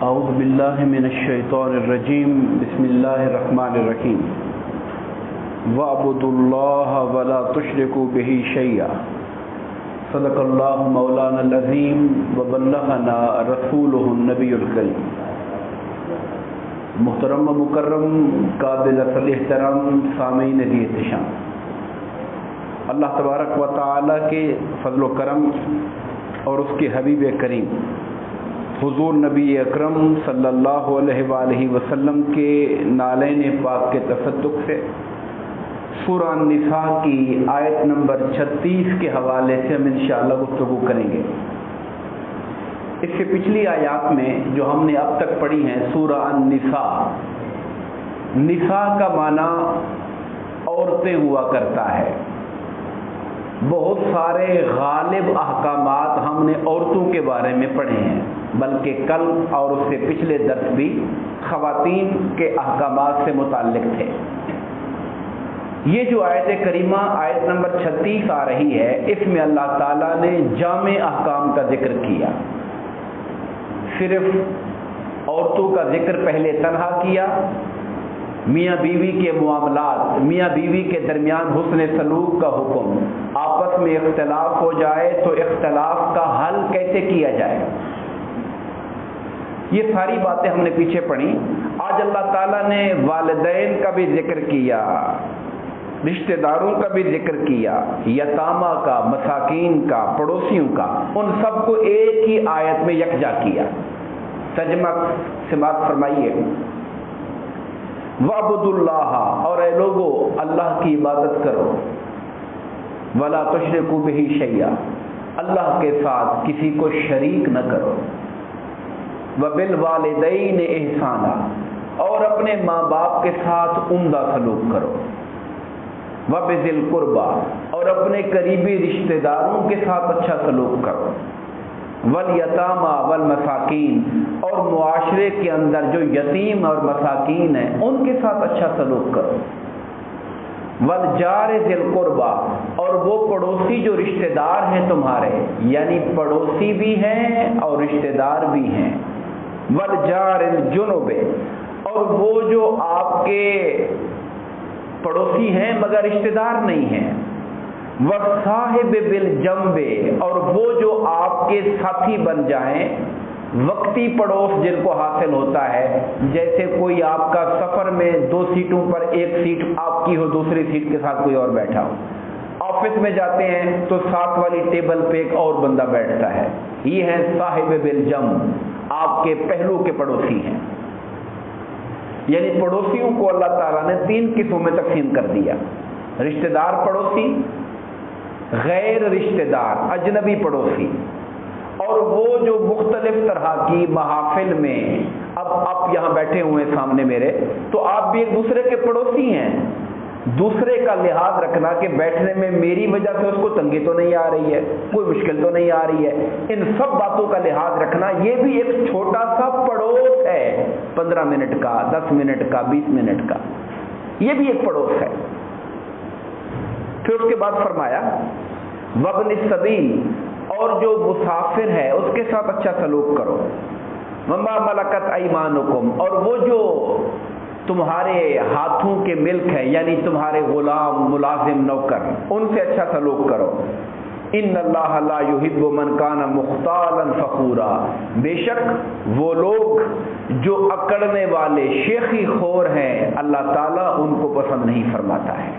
اعوذ باللہ من الشیطان الرجیم بسم اللہ الرحمن الرحیم وَاعْبُدُوا اللَّهَ وَلَا تُشْرِكُوا بِهِ شَيْئًا صدق اللہ مولانا العظیم وبلغنا رسولہ النبی الکریم۔ محترم و مکرم قابل احترام سامعین ذی احتشام، اللہ تبارک و تعالی کے فضل و کرم اور اس کے حبیب کریم حضور نبی اکرم صلی اللہ علیہ وآلہ وسلم کے نالین پاک کے تصدق سے سورہ النساء کی آیت نمبر 36 کے حوالے سے ہم انشاءاللہ گفتگو کریں گے۔ اس سے پچھلی آیات میں جو ہم نے اب تک پڑھی ہیں سورہ النساء، نساء کا معنی عورتیں ہوا کرتا ہے۔ بہت سارے غالب احکامات ہم نے عورتوں کے بارے میں پڑھے ہیں، بلکہ کل اور اس سے پچھلے درس بھی خواتین کے احکامات سے متعلق تھے۔ یہ جو آیت کریمہ آیت نمبر 36 آ رہی ہے، اس میں اللہ تعالیٰ نے جامع احکام کا ذکر کیا۔ صرف عورتوں کا ذکر پہلے تنہا کیا، میاں بیوی کے معاملات، میاں بیوی کے درمیان حسن سلوک کا حکم، آپس میں اختلاف ہو جائے تو اختلاف کا حل کیسے کیا جائے، یہ ساری باتیں ہم نے پیچھے پڑھی۔ آج اللہ تعالیٰ نے والدین کا بھی ذکر کیا، رشتہ داروں کا بھی ذکر کیا، یتامہ کا، مساکین کا، پڑوسیوں کا، ان سب کو ایک ہی آیت میں یکجا کیا۔ ترجمہ سماعت فرمائیے۔ وَاعْبُدُوا اللَّهَ، اور اے لوگو اللہ کی عبادت کرو، وَلَا تُشْرِكُوا بِهِ شَيْئًا، اللہ کے ساتھ کسی کو شریک نہ کرو، وَبِالْوَالِدَيْنِ إِحْسَانًا، اور اپنے ماں باپ کے ساتھ عمدہ سلوک کرو، وَبِذِي الْقُرْبَى، اور اپنے قریبی رشتہ داروں کے ساتھ اچھا سلوک کرو، وَالْيَتَامَى وَالْمَسَاكِينَ، اور معاشرے کے اندر جو یتیم اور مساکین ہیں ان کے ساتھ اچھا سلوک کرو، وَالْجَارِ ذِي الْقُرْبَى، اور وہ پڑوسی جو رشتہ دار ہیں تمہارے، یعنی پڑوسی بھی ہیں اور رشتہ دار بھی ہیں، وَالْجَارِ الْجُنُبِ، اور وہ جو آپ کے پڑوسی ہیں مگر رشتہ دار نہیں ہیں، وَالصَّاحِبِ بِالْجَنبِ، اور وہ جو آپ کے ساتھی بن جائیں، وقتی پڑوس جن کو حاصل ہوتا ہے، جیسے کوئی آپ کا سفر میں 2 سیٹوں پر ایک سیٹ آپ کی ہو، دوسری سیٹ کے ساتھ کوئی اور بیٹھا ہو، آفس میں جاتے ہیں تو ساتھ والی ٹیبل پہ ایک اور بندہ بیٹھتا ہے، یہ ہے صاحب بالجنب، آپ کے پہلو کے پڑوسی ہیں۔ یعنی پڑوسیوں کو اللہ تعالیٰ نے 3 قسموں میں تقسیم کر دیا: رشتہ دار پڑوسی، غیر رشتہ دار اجنبی پڑوسی، اور وہ جو مختلف طرح کی محافل میں، اب آپ یہاں بیٹھے ہوئے ہیں سامنے میرے، تو آپ بھی ایک دوسرے کے پڑوسی ہیں، دوسرے کا لحاظ رکھنا کہ بیٹھنے میں میری وجہ سے اس کو تنگی تو نہیں آ رہی ہے، کوئی مشکل تو نہیں آ رہی ہے، ان سب باتوں کا لحاظ رکھنا، یہ بھی ایک چھوٹا سا پڑوس ہے، 15 منٹ کا، 10 منٹ کا، 20 منٹ کا، یہ بھی ایک پڑوس ہے۔ پھر اس کے بعد فرمایا وابن السبیل، اور جو مسافر ہے اس کے ساتھ اچھا سلوک کرو، وما ملکت ایمانکم، اور وہ جو تمہارے ہاتھوں کے ملک ہے، یعنی تمہارے غلام، ملازم، نوکر، ان سے اچھا سلوک کرو۔ ان اللہ لا یحب من کان مختالا فخورا، بے شک وہ لوگ جو اکڑنے والے، شیخی خور ہیں، اللہ تعالیٰ ان کو پسند نہیں فرماتا ہے۔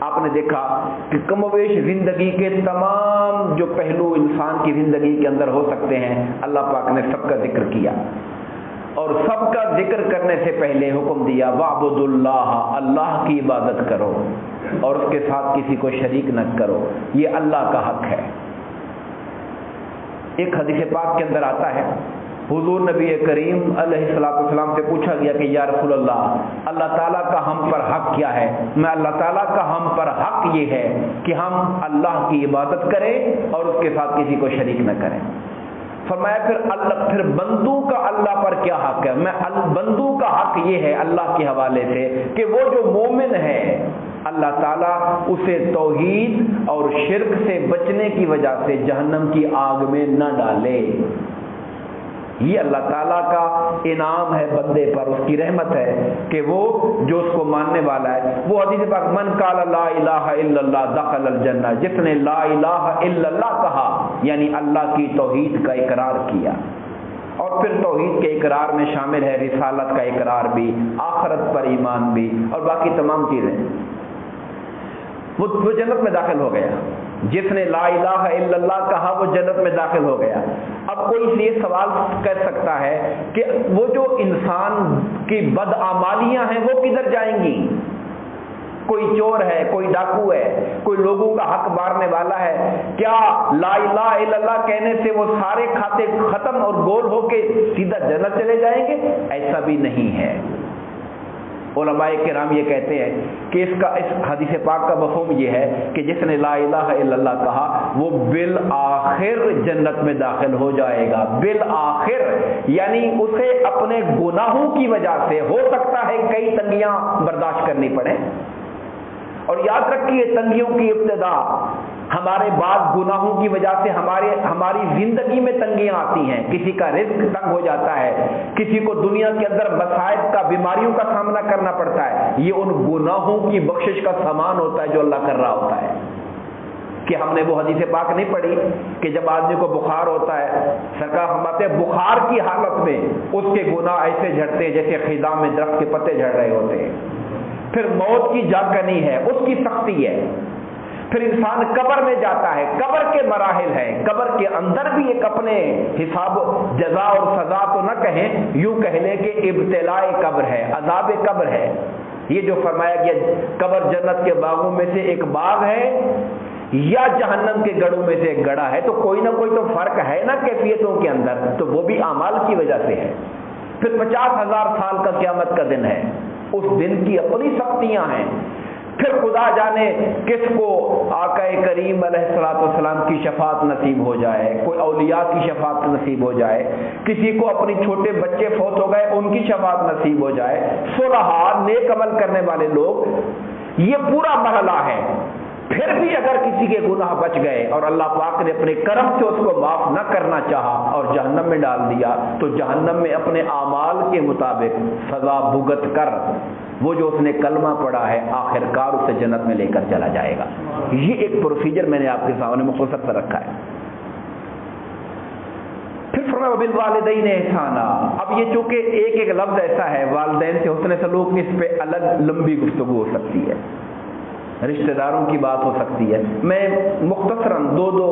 آپ نے دیکھا کہ کم و بیش زندگی کے تمام جو پہلو انسان کی زندگی کے اندر ہو سکتے ہیں، اللہ پاک نے سب کا ذکر کیا، اور سب کا ذکر کرنے سے پہلے حکم دیا وَاعْبُدُوا اللَّهَ، اللہ کی عبادت کرو اور اس کے ساتھ کسی کو شریک نہ کرو، یہ اللہ کا حق ہے۔ ایک حدیث پاک کے اندر آتا ہے، حضور نبی کریم علیہ السلام سے پوچھا گیا کہ یا رسول اللہ، اللہ تعالیٰ کا ہم پر حق کیا ہے؟ میں اللہ تعالیٰ کا ہم پر حق یہ ہے کہ ہم اللہ کی عبادت کریں اور اس کے ساتھ کسی کو شریک نہ کریں۔ فرمایا پھر بندوں کا اللہ پر کیا حق ہے؟ بندوں کا حق یہ ہے اللہ کے حوالے سے کہ وہ جو مومن ہے اللہ تعالیٰ اسے توحید اور شرک سے بچنے کی وجہ سے جہنم کی آگ میں نہ ڈالے۔ یہ اللہ تعالیٰ کا انعام ہے بندے پر، اس کی رحمت ہے کہ وہ جو اس کو ماننے والا ہے، وہ حدیث پاک من قال لا الہ الا اللہ دخل الجنہ، جس نے لا الہ الا اللہ کہا یعنی اللہ کی توحید کا اقرار کیا، اور پھر توحید کے اقرار میں شامل ہے رسالت کا اقرار بھی، آخرت پر ایمان بھی، اور باقی تمام چیزیں، وہ جنت میں داخل ہو گیا۔ جس نے لا الہ الا اللہ کہا وہ جنت میں داخل ہو گیا۔ اب کوئی یہ سوال کر سکتا ہے کہ وہ جو انسان کی بدعمالیاں ہیں وہ کدھر جائیں گی؟ کوئی چور ہے، کوئی ڈاکو ہے، کوئی لوگوں کا حق مارنے والا ہے، کیا لا الہ الا اللہ کہنے سے وہ سارے کھاتے ختم اور گول ہو کے سیدھا جنت چلے جائیں گے؟ ایسا بھی نہیں ہے۔ علماء کرام یہ کہتے ہیں کہ اس حدیث پاک کا مفہوم یہ ہے کہ جس نے لا الہ الا اللہ کہا وہ بالآخر جنت میں داخل ہو جائے گا، بالآخر، یعنی اسے اپنے گناہوں کی وجہ سے ہو سکتا ہے کئی تنگیاں برداشت کرنی پڑیں، اور یاد رکھیے تنگیوں کی ابتدا ہمارے بعد گناہوں کی وجہ سے ہماری زندگی میں تنگیاں آتی ہیں، کسی کا رزق تنگ ہو جاتا ہے، کسی کو دنیا کے اندر مصائب کا، بیماریوں کا سامنا کرنا پڑتا ہے، یہ ان گناہوں کی بخشش کا سامان ہوتا ہے جو اللہ کر رہا ہوتا ہے۔ کہ ہم نے وہ حدیث پاک نہیں پڑھی کہ جب آدمی کو بخار ہوتا ہے، سرکار فرماتے ہیں بخار کی حالت میں اس کے گناہ ایسے جھڑتے ہیں جیسے خزاں میں درخت کے پتے جھڑ رہے ہوتے ہیں، پھر موت کی جھنکنی ہے، اس کی سختی ہے، پھر انسان قبر میں جاتا ہے، قبر کے مراحل ہیں، قبر کے اندر بھی ایک اپنے حساب جزا اور سزا تو نہ کہیں، یوں کہہ لیں کہ ابتلاء قبر ہے، عذاب قبر ہے۔ یہ جو فرمایا گیا قبر جنت کے باغوں میں سے ایک باغ ہے یا جہنم کے گڑھوں میں سے ایک گڑھا ہے، تو کوئی نہ کوئی تو فرق ہے نا کیفیتوں کے اندر، تو وہ بھی اعمال کی وجہ سے ہے۔ پھر 50,000 سال کا قیامت کا دن ہے، اس دن کی اپنی سختیاں ہیں، پھر خدا جانے کس کو آقا کریم علیہ الصلوۃ والسلام کی شفاعت نصیب ہو جائے، کوئی اولیاء کی شفاعت نصیب ہو جائے، کسی کو اپنی چھوٹے بچے فوت ہو گئے ان کی شفاعت نصیب ہو جائے، صلحاء نیک عمل کرنے والے لوگ، یہ پورا مرحلہ ہے۔ پھر بھی اگر کسی کے گناہ بچ گئے اور اللہ پاک نے اپنے کرم سے اس کو معاف نہ کرنا چاہا اور جہنم میں ڈال دیا، تو جہنم میں اپنے اعمال کے مطابق سزا بھگت کر وہ جو اس نے کلمہ پڑھا ہے آخر کار اسے جنت میں لے کر چلا جائے گا۔ یہ ایک پروسیجر میں نے آپ کے سامنے مختصر سے رکھا ہے۔ پھر فرمایا وبالوالدین احسانا، اب یہ چونکہ ایک ایک لفظ ایسا ہے، والدین سے حسن سلوک، اس پہ الگ لمبی گفتگو ہو سکتی ہے، رشتہ داروں کی بات ہو سکتی ہے، میں مختصراً دو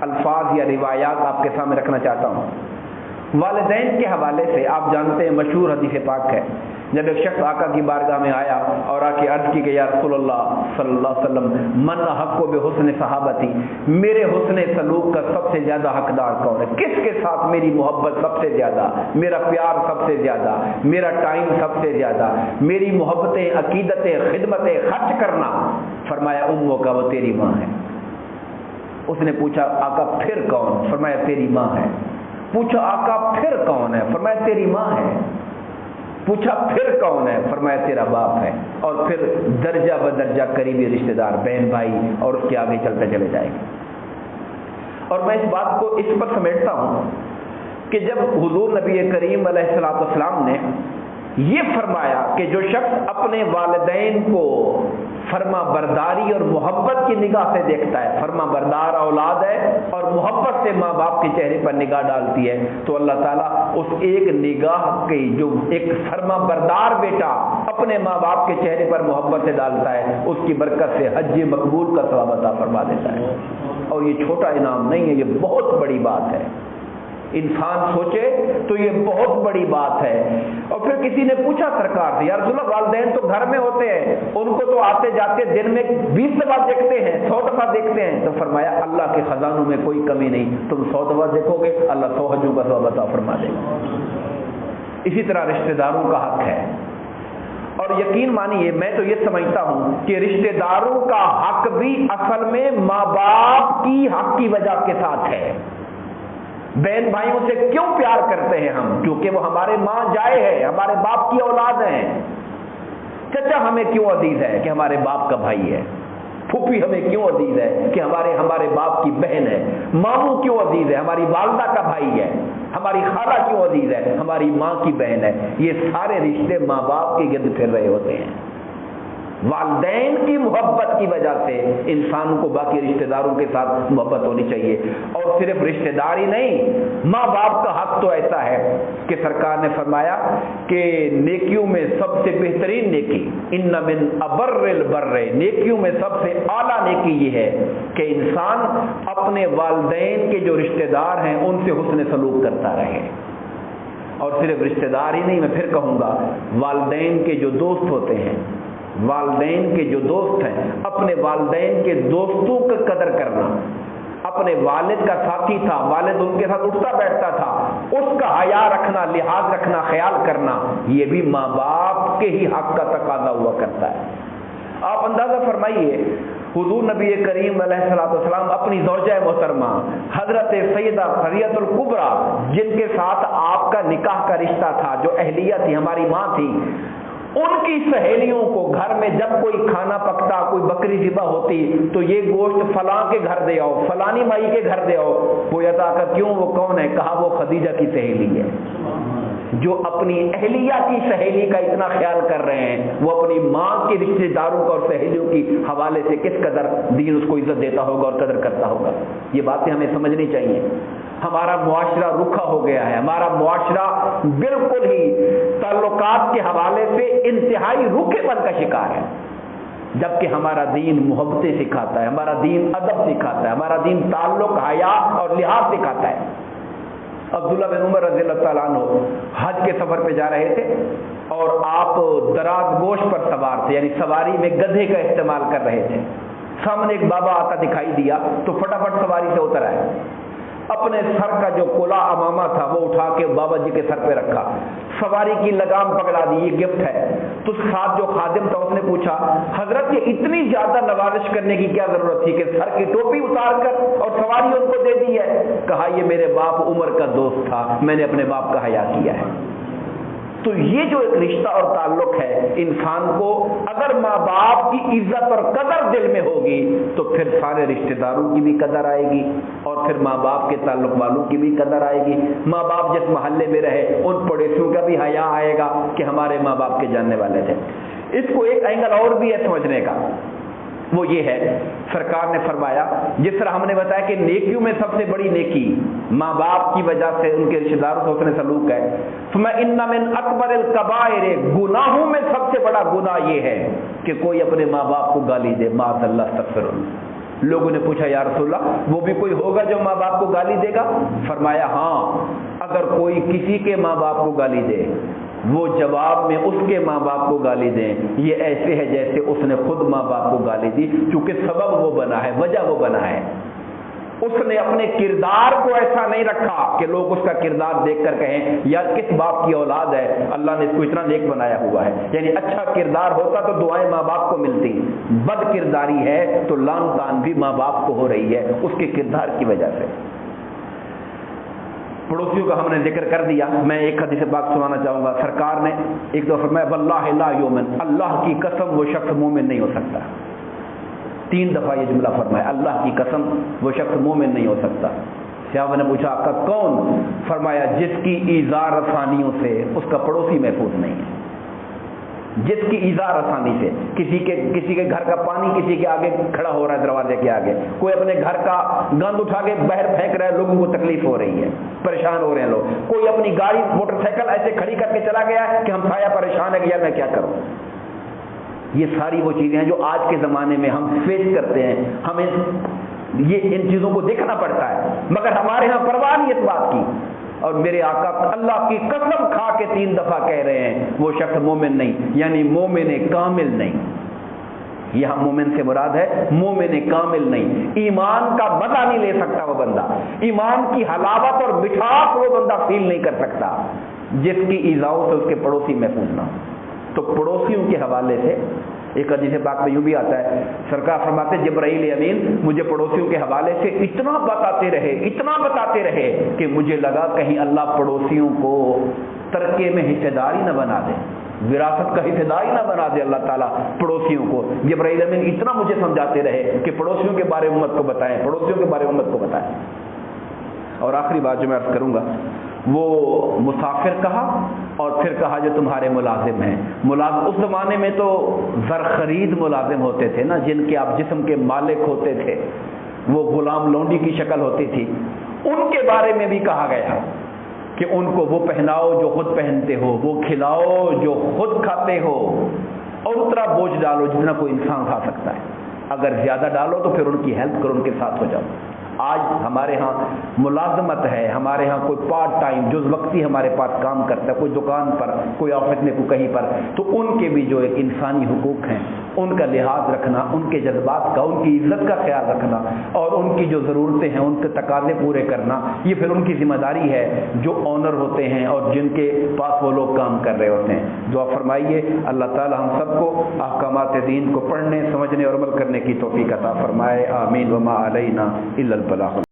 الفاظ یا روایات آپ کے سامنے رکھنا چاہتا ہوں۔ والدین کے حوالے سے آپ جانتے ہیں مشہور حدیث پاک ہے، جب ایک شخص آقا کی بارگاہ میں آیا اور آ کے عرض کی کہ یا رسول اللہ صلی اللہ علیہ وسلم من حق و بحسن صحابتی، میرے حسن سلوک کا سب سے زیادہ حقدار کون ہے؟ کس کے ساتھ میری محبت سب سے زیادہ، میرا پیار سب سے زیادہ، میرا ٹائم سب سے زیادہ، میری محبتیں، عقیدتیں، خدمتیں، خرچ کرنا؟ فرمایا اموں کا، وہ تیری ماں ہے۔ اس نے پوچھا آقا پھر کون؟ فرمایا تیری ماں ہے۔ پوچھا آقا پھر کون ہے؟ فرمایا تیری ماں ہے۔ پوچھا پھر کون ہے؟ فرمایا تیرا باپ ہے۔ اور پھر درجہ بدرجہ قریبی رشتہ دار، بہن بھائی، اور اس کے آگے چلتے چلے جائے گا۔ اور میں اس بات کو اس پر سمیٹتا ہوں کہ جب حضور نبی کریم علیہ الصلوۃ والسلام نے یہ فرمایا کہ جو شخص اپنے والدین کو فرما برداری اور محبت کی نگاہ سے دیکھتا ہے، فرما بردار اولاد ہے اور محبت سے ماں باپ کے چہرے پر نگاہ ڈالتی ہے، تو اللہ تعالیٰ اس ایک نگاہ کی، جو ایک فرما بردار بیٹا اپنے ماں باپ کے چہرے پر محبت سے ڈالتا ہے، اس کی برکت سے حج مقبول کا ثواب عطا فرما دیتا ہے۔ اور یہ چھوٹا انعام نہیں ہے، یہ بہت بڑی بات ہے۔ انسان سوچے تو یہ بہت بڑی بات ہے۔ اور پھر کسی نے پوچھا سرکار سے، یا رسول اللہ والدین تو گھر میں ہوتے ہیں، ان کو تو آتے جاتے دن میں 20 دفعہ دیکھتے ہیں، 100 دفعہ دیکھتے ہیں، تو فرمایا اللہ کے خزانوں میں کوئی کمی نہیں، تم 100 دفعہ دیکھو گے اللہ 100 حجوں کا ثواب عطا فرما دے گا۔ اسی طرح رشتہ داروں کا حق ہے، اور یقین مانیے میں تو یہ سمجھتا ہوں کہ رشتہ داروں کا حق بھی اصل میں ماں باپ کی حق کی وجہ کے ساتھ ہے۔ بہن بھائیوں سے کیوں پیار کرتے ہیں ہم؟ کیونکہ وہ ہمارے ماں جائے ہیں، ہمارے باپ کی اولاد ہیں۔ چچا ہمیں کیوں عزیز ہے؟ کہ ہمارے باپ کا بھائی ہے۔ پھوپھی ہمیں کیوں عزیز ہے کہ ہمارے باپ کی بہن ہے، ماموں کیوں عزیز ہے، ہماری والدہ کا بھائی ہے، ہماری خالہ کیوں عزیز ہے، ہماری ماں کی بہن ہے۔ یہ سارے رشتے ماں باپ کے گرد پھر رہے ہوتے ہیں۔ والدین کی محبت کی وجہ سے انسان کو باقی رشتہ داروں کے ساتھ محبت ہونی چاہیے، اور صرف رشتہ داری نہیں، ماں باپ کا حق تو ایسا ہے کہ سرکار نے فرمایا کہ نیکیوں میں سب سے بہترین نیکی ان من ابر البر، نیکیوں میں سب سے اعلیٰ نیکی یہ ہے کہ انسان اپنے والدین کے جو رشتہ دار ہیں ان سے حسن سلوک کرتا رہے۔ اور صرف رشتہ دار ہی نہیں، میں پھر کہوں گا والدین کے جو دوست ہوتے ہیں، والدین کے جو دوست ہیں، اپنے والدین کے دوستوں کا قدر کرنا۔ اپنے والد کا ساتھی تھا، والد ان کے ساتھ اٹھتا بیٹھتا تھا، اس کا حیا رکھنا، لحاظ رکھنا، خیال کرنا، یہ بھی ماں باپ کے ہی حق کا تقاضا ہوا کرتا ہے۔ آپ اندازہ فرمائیے، حضور نبی کریم علیہ السلام اپنی زوجہ محترمہ حضرت سیدہ خدیجہ الکبریٰ، جن کے ساتھ آپ کا نکاح کا رشتہ تھا، جو اہلیہ تھی، ہماری ماں تھی، ان کی سہیلیوں کو گھر میں جب کوئی کھانا پکتا، کوئی بکری ذبح ہوتی تو یہ گوشت فلاں کے گھر دے آؤ، فلانی مائی کے گھر دے آؤ۔ پوچھا کہ کیوں، وہ کون ہے؟ کہا وہ خدیجہ کی سہیلی ہے۔ جو اپنی اہلیہ کی سہیلی کا اتنا خیال کر رہے ہیں، وہ اپنی ماں کے رشتے داروں کا اور سہیلیوں کی حوالے سے کس قدر دین اس کو عزت دیتا ہوگا اور قدر کرتا ہوگا۔ یہ باتیں ہمیں سمجھنی چاہیے۔ ہمارا معاشرہ رکھا ہو گیا ہے، ہمارا معاشرہ بالکل ہی تعلقات کے حوالے سے انتہائی رکھے پن کا شکار ہے، جبکہ ہمارا دین محبتیں سکھاتا ہے، ہمارا دین ادب سکھاتا ہے، ہمارا دین تعلق، حیا اور لحاظ سکھاتا ہے۔ عبداللہ بن عمر رضی اللہ تعالیٰ عنہ حج کے سفر پہ جا رہے تھے اور آپ دراز گوش پر سوار تھے، یعنی سواری میں گدھے کا استعمال کر رہے تھے۔ سامنے ایک بابا آتا دکھائی دیا تو فٹافٹ سواری سے اتر آئے، اپنے سر کا جو کلا امامہ تھا وہ اٹھا کے بابا جی کے سر پہ رکھا، سواری کی لگام پکڑا دی، یہ گفٹ ہے۔ تو ساتھ جو خادم تھا اس نے پوچھا، حضرت یہ اتنی زیادہ نوازش کرنے کی کیا ضرورت تھی کہ سر کی ٹوپی اتار کر اور سواری ان کو دے دی ہے؟ کہا یہ میرے باپ عمر کا دوست تھا، میں نے اپنے باپ کا حیا کیا ہے۔ تو یہ جو ایک رشتہ اور تعلق ہے، انسان کو اگر ماں باپ کی عزت اور قدر دل میں ہوگی تو پھر سارے رشتہ داروں کی بھی قدر آئے گی، اور پھر ماں باپ کے تعلق والوں کی بھی قدر آئے گی۔ ماں باپ جس محلے میں رہے ان پڑوسیوں کا بھی حیا آئے گا کہ ہمارے ماں باپ کے جاننے والے تھے۔ اس کو ایک اینگل اور بھی ہے سمجھنے کا، وہ یہ ہے، سرکار نے فرمایا جس طرح ہم نے بتایا کہ نیکیوں میں سب سے بڑی نیکی ماں باپ کی وجہ سے ان کے رشتہ داروں سے حسن سلوک ہے۔ فَإِنَّ مِنْ أَكْبَرِ الْكَبَائِرِ، گناہوں میں سب سے بڑا گناہ یہ ہے کہ کوئی اپنے ماں باپ کو گالی دے، معاذ اللہ، استغفر اللہ۔ لوگوں نے پوچھا یا رسول اللہ وہ بھی کوئی ہوگا جو ماں باپ کو گالی دے گا؟ فرمایا ہاں، اگر کوئی کسی کے ماں باپ کو گالی دے، وہ جواب میں اس کے ماں باپ کو گالی دیں، یہ ایسے ہے جیسے اس نے خود ماں باپ کو گالی دی، چونکہ سبب وہ بنا ہے، وجہ وہ بنا ہے۔ اس نے اپنے کردار کو ایسا نہیں رکھا کہ لوگ اس کا کردار دیکھ کر کہیں یا کس باپ کی اولاد ہے، اللہ نے اس کو اتنا نیک بنایا ہوا ہے۔ یعنی اچھا کردار ہوتا تو دعائیں ماں باپ کو ملتی، بد کرداری ہے تو لان تان بھی ماں باپ کو ہو رہی ہے اس کے کردار کی وجہ سے۔ پڑوسیوں کا ہم نے ذکر کر دیا، میں ایک حدیث پاک سنانا چاہوں گا۔ سرکار نے ایک دفعہ فرمایا واللہ لا یؤمن، اللہ کی قسم وہ شخص مومن نہیں ہو سکتا۔ 3 دفعہ یہ جملہ فرمایا، اللہ کی قسم وہ شخص مومن نہیں ہو سکتا۔ صحابہ نے پوچھا آقا کون؟ فرمایا جس کی ایذا رسانیوں سے اس کا پڑوسی محفوظ نہیں ہے۔ جس کی ایذا رسانی سے، کسی کے گھر کا پانی کسی کے آگے کھڑا ہو رہا ہے، دروازے کے آگے، کوئی اپنے گھر کا گند اٹھا کے باہر پھینک رہا ہے، لوگوں کو تکلیف ہو رہی ہے، پریشان ہو رہے ہیں لوگ، کوئی اپنی گاڑی موٹر سائیکل ایسے کھڑی کر کے چلا گیا ہے کہ ہم سایہ پریشان ہے کہ یار میں کیا کروں۔ یہ ساری وہ چیزیں ہیں جو آج کے زمانے میں ہم فیس کرتے ہیں، ہمیں یہ ان چیزوں کو دیکھنا پڑتا ہے، مگر ہمارے ہاں پرواہ نہیں اس بات کی۔ اور میرے آقا اللہ کی قسم کھا کے 3 دفعہ کہہ رہے ہیں وہ شخص مومن نہیں، یعنی مومن کامل نہیں۔ یہاں مومن سے مراد ہے مومن کامل نہیں، ایمان کا مزہ نہیں لے سکتا وہ بندہ، ایمان کی حلاوت اور مٹھاس وہ بندہ فیل نہیں کر سکتا جس کی ایذاؤں سے اس کے پڑوسی محفوظ نہ ہو۔ تو پڑوسیوں کے حوالے سے ایک حدیث پاک میں یوں بھی آتا ہے، سرکار فرماتے جبرائیل امین مجھے پڑوسیوں کے حوالے سے اتنا بتاتے رہے کہ مجھے لگا کہیں اللہ پڑوسیوں کو ترکے میں حصے دار ہی نہ بنا دے، وراثت کا حصے دار ہی نہ بنا دے اللہ تعالیٰ پڑوسیوں کو۔ جبرائیل امین اتنا مجھے سمجھاتے رہے کہ پڑوسیوں کے بارے میں امت کو بتائیں، پڑوسیوں کے بارے میں امت کو بتائیں۔ اور آخری بات جو میں عرض کروں گا، وہ مسافر کہا اور پھر کہا جو تمہارے ملازم ہیں۔ ملازم اس زمانے میں تو زر خرید ملازم ہوتے تھے نا، جن کے آپ جسم کے مالک ہوتے تھے، وہ غلام لونڈی کی شکل ہوتی تھی، ان کے بارے میں بھی کہا گیا کہ ان کو وہ پہناؤ جو خود پہنتے ہو، وہ کھلاؤ جو خود کھاتے ہو، اور اتنا بوجھ ڈالو جتنا کوئی انسان کھا سکتا ہے۔ اگر زیادہ ڈالو تو پھر ان کی ہیلپ کرو، ان کے ساتھ ہو جاؤ۔ آج ہمارے ہاں ملازمت ہے، ہمارے ہاں کوئی پارٹ ٹائم جز وقتی ہمارے پاس کام کرتا ہے، کوئی دکان پر، کوئی آفس میں، کوئی کہیں پر، تو ان کے بھی جو ایک انسانی حقوق ہیں ان کا لحاظ رکھنا، ان کے جذبات کا، ان کی عزت کا خیال رکھنا، اور ان کی جو ضرورتیں ہیں ان کے تقاضے پورے کرنا، یہ پھر ان کی ذمہ داری ہے جو آنر ہوتے ہیں اور جن کے پاس وہ لوگ کام کر رہے ہوتے ہیں۔ دعا فرمائیے اللہ تعالی ہم سب کو احکامات دین کو پڑھنے، سمجھنے اور عمل کرنے کی توفیق عطا فرمائے، آمین۔ وما علینا الا البلاغ۔